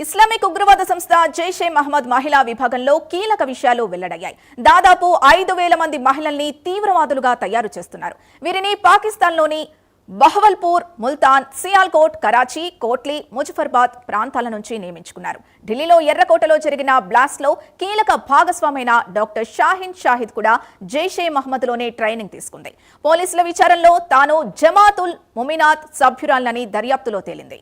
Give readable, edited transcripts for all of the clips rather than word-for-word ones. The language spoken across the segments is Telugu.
ఇస్లామిక్ ఉగ్రవాద సంస్థ జైషే మహమ్మద్ మహిళా విభాగంలో కీలక విషయాలు వెల్లడయ్యాయి. దాదాపు 5,000 మంది మహిళల్ని తీవ్రవాదులుగా తయారు చేస్తున్నారు. వీరిని పాకిస్తాన్లోని బహవల్పూర్, ముల్తాన్, సియాల్కోట్, కరాచీ, కోట్లీ, ముజఫర్బాద్ ప్రాంతాల నుంచి నియమించుకున్నారు. ఢిల్లీలో ఎర్రకోటలో జరిగిన బ్లాస్ట్లో కీలక భాగస్వామైన డాక్టర్ షాహిన్ షాహిద్ కూడా జైషే మహమ్మద్లోనే ట్రైనింగ్ తీసుకుంది. పోలీసుల విచారణలో తాను జమాతుల్ ముమినాత్ సభ్యురాలని దర్యాప్తులో తేలింది.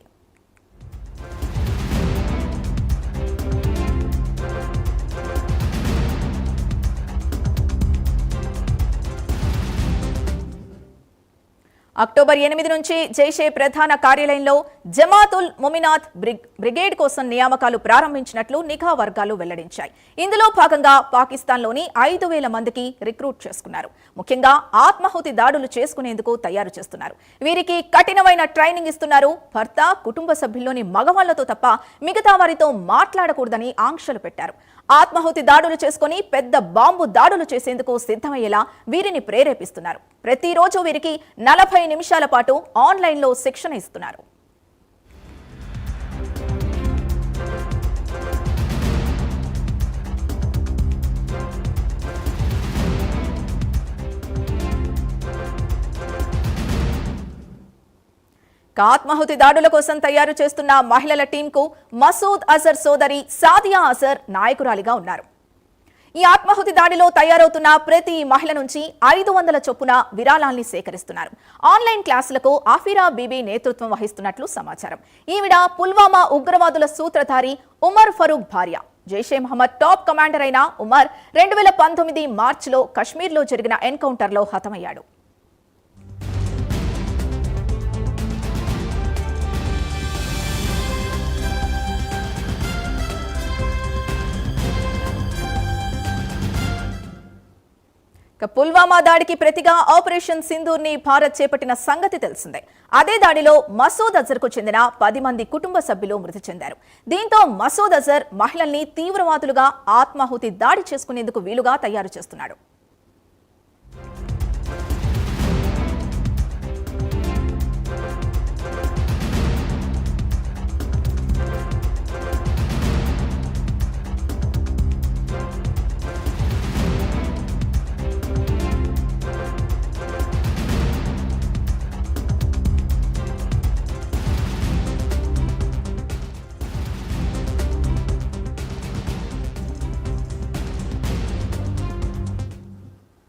అక్టోబర్ 8 నుంచి జైషే ప్రధాన కార్యాలయంలో జమాతుల్ ముమినాత్ బ్రిగేడ్ కోసం నియామకాలు ప్రారంభించినట్లు నిఘా వర్గాలు వెల్లడించాయి. ఇందులో భాగంగా పాకిస్తాన్లోని 5,000 మందికి రిక్రూట్ చేసుకున్నారు. ముఖ్యంగా ఆత్మాహుతి దాడులు చేసుకునేందుకు తయారు చేస్తున్నారు. వీరికి కఠినమైన ట్రైనింగ్ ఇస్తున్నారు. భర్త, కుటుంబ సభ్యుల్లోని మగవాళ్లతో తప్ప మిగతా వారితో మాట్లాడకూడదని ఆంక్షలు పెట్టారు. ఆత్మాహుతి దాడులు చేసుకుని పెద్ద బాంబు దాడులు చేసేందుకు సిద్ధమయ్యేలా వీరిని ప్రేరేపిస్తున్నారు. ప్రతిరోజు వీరికి 40 నిమిషాల పాటు ఆన్లైన్లో శిక్షణ ఇస్తున్నారు. ఆత్మాహుతి దాడుల కోసం తయారు చేస్తున్న మహిళల టీంకు మసూద్ అజర్ సోదరి సాదియా అజర్ నాయకురాలిగా ఉన్నారు. ఈ ఆత్మాహుతి దాడిలో తయారవుతున్న ప్రతి మహిళ నుంచి 500 చొప్పున విరాళాల్ని సేకరిస్తున్నారు. ఆన్లైన్ క్లాసులకు ఆఫిరా బీబీ నేతృత్వం వహిస్తున్నట్లు సమాచారం. ఈవిడ పుల్వామా ఉగ్రవాదుల సూత్రధారి ఉమర్ ఫరూక్ భార్య. జైషే మహమ్మద్ టాప్ కమాండర్ అయిన ఉమర్ 2019 మార్చిలో కశ్మీర్లో జరిగిన ఎన్కౌంటర్లో హతమయ్యాడు. పుల్వామా దాడికి ప్రతిగా ఆపరేషన్ సింధూర్ ని భారత్ చేపట్టిన సంగతి తెలిసిందే. అదే దాడిలో మసూద్ అజర్ కు చెందిన 10 మంది కుటుంబ సభ్యులు మృతి చెందారు. దీంతో మసూద్ అజర్ మహిళల్ని తీవ్రవాదులుగా ఆత్మాహుతి దాడి చేసుకునేందుకు వీలుగా తయారు చేస్తున్నాడు.